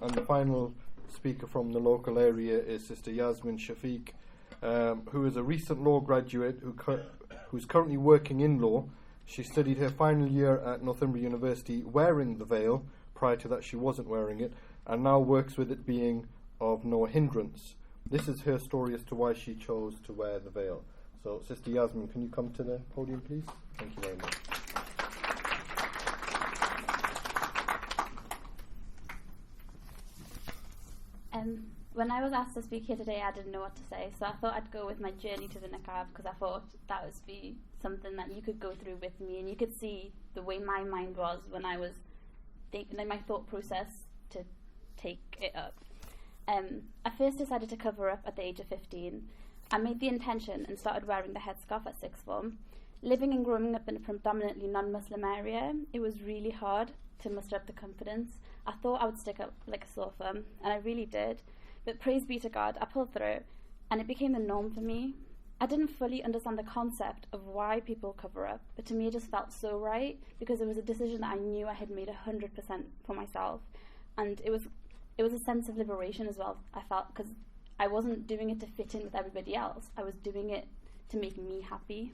And the final speaker from the local area is Sister Yasmin Shafiq, who is a recent law graduate who's currently working in law. She studied her final year at Northumbria University wearing the veil. Prior to that she wasn't wearing it, and now works with it being of no hindrance. This is her story as to why she chose to wear the veil. So Sister Yasmin, can you come to the podium please? Thank you very much. When I was asked to speak here today, I didn't know what to say, so I thought I'd go with my journey to the Niqaab, because I thought that would be something that you could go through with me, and you could see the way my mind was when I was thinking, my thought process to take it up. I first decided to cover up at the age of 15. I made the intention and started wearing the headscarf at sixth form. Living and growing up in a predominantly non-Muslim area, it was really hard to muster up the confidence. I thought I would stick up like a sore thumb, and I really did. But praise be to God, I pulled through, and it became the norm for me. I didn't fully understand the concept of why people cover up, but to me it just felt so right, because it was a decision that I knew I had made 100% for myself. And it was a sense of liberation as well, I felt, because I wasn't doing it to fit in with everybody else. I was doing it to make me happy.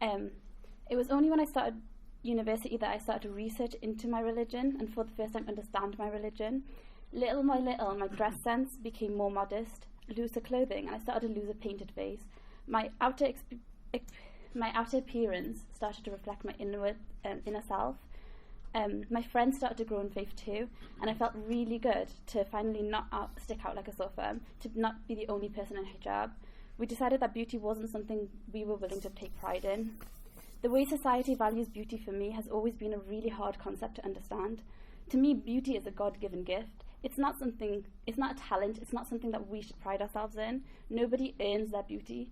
It was only when I started university that I started to research into my religion, and for the first time understand my religion. Little by little, my dress sense became more modest, looser clothing, and I started to lose a painted face. My outer appearance started to reflect my inner self. My friends started to grow in faith too, and I felt really good to finally not stick out like a sore thumb, to not be the only person in hijab. We decided that beauty wasn't something we were willing to take pride in. The way society values beauty for me has always been a really hard concept to understand. To me, beauty is a God-given gift. It's not a talent, it's not something that we should pride ourselves in. Nobody earns their beauty.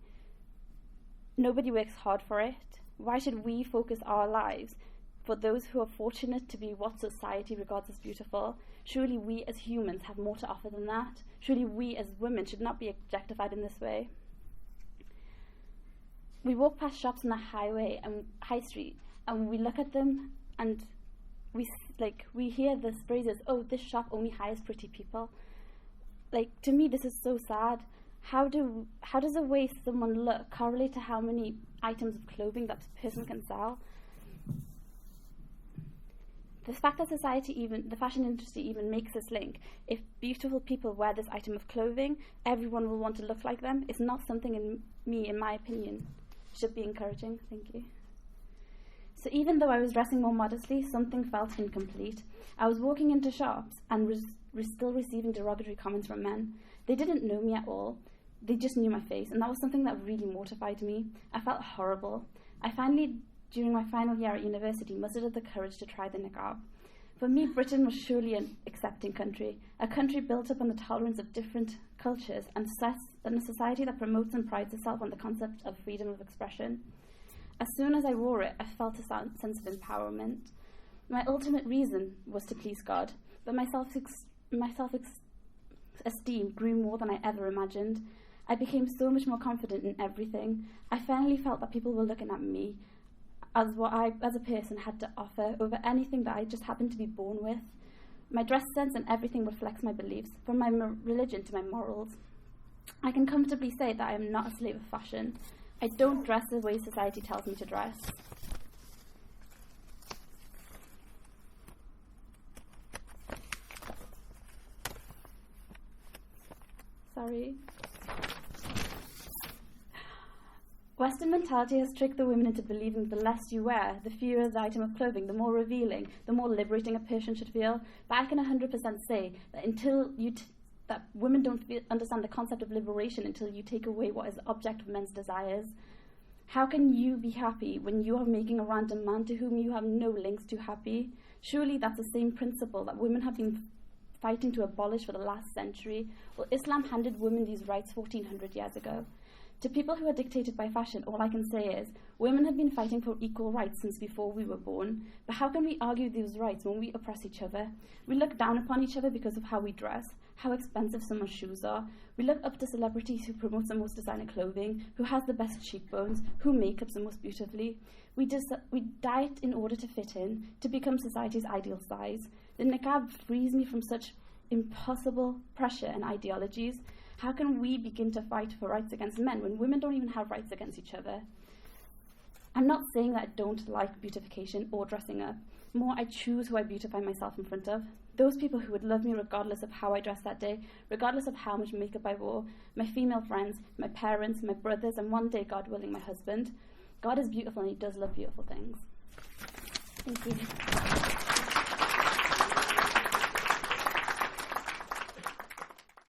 Nobody works hard for it. Why should we focus our lives for those who are fortunate to be what society regards as beautiful? Surely we as humans have more to offer than that. Surely we as women should not be objectified in this way. We walk past shops on the highway and high street, and we look at them and we hear the phrases, "Oh, this shop only hires pretty people." To me, this is so sad. How does the way someone look correlate to how many items of clothing that person can sell? The fact that the fashion industry even makes this link, if beautiful people wear this item of clothing, everyone will want to look like them, is not something in my opinion, should be encouraging. Thank you. So even though I was dressing more modestly, something felt incomplete. I was walking into shops and was still receiving derogatory comments from men. They didn't know me at all. They just knew my face, and that was something that really mortified me. I felt horrible. I finally, during my final year at university, mustered up the courage to try the niqab. For me, Britain was surely an accepting country, a country built up on the tolerance of different cultures, and a society that promotes and prides itself on the concept of freedom of expression. As soon as I wore it, I felt a sense of empowerment. My ultimate reason was to please God, but my self-esteem grew more than I ever imagined. I became so much more confident in everything. I finally felt that people were looking at me as what I, as a person, had to offer over anything that I just happened to be born with. My dress sense and everything reflects my beliefs, from my religion to my morals. I can comfortably say that I am not a slave of fashion. I don't dress the way society tells me to dress. Sorry. Western mentality has tricked the women into believing the less you wear, the fewer the item of clothing, the more revealing, the more liberating a person should feel. But I can 100% say that that women don't understand the concept of liberation until you take away what is the object of men's desires. How can you be happy when you are making a random man to whom you have no links to happy? Surely that's the same principle that women have been fighting to abolish for the last century. Well, Islam handed women these rights 1400 years ago. To people who are dictated by fashion, all I can say is, women have been fighting for equal rights since before we were born. But how can we argue these rights when we oppress each other? We look down upon each other because of how we dress, how expensive someone's shoes are. We look up to celebrities who promote the most designer clothing, who has the best cheekbones, who makes the most beautifully. We diet in order to fit in, to become society's ideal size. The niqab frees me from such impossible pressure and ideologies? How can we begin to fight for rights against men when women don't even have rights against each other? I'm not saying that I don't like beautification or dressing up. More, I choose who I beautify myself in front of. Those people who would love me regardless of how I dressed that day, regardless of how much makeup I wore, my female friends, my parents, my brothers, and one day, God willing, my husband. God is beautiful and he does love beautiful things. Thank you.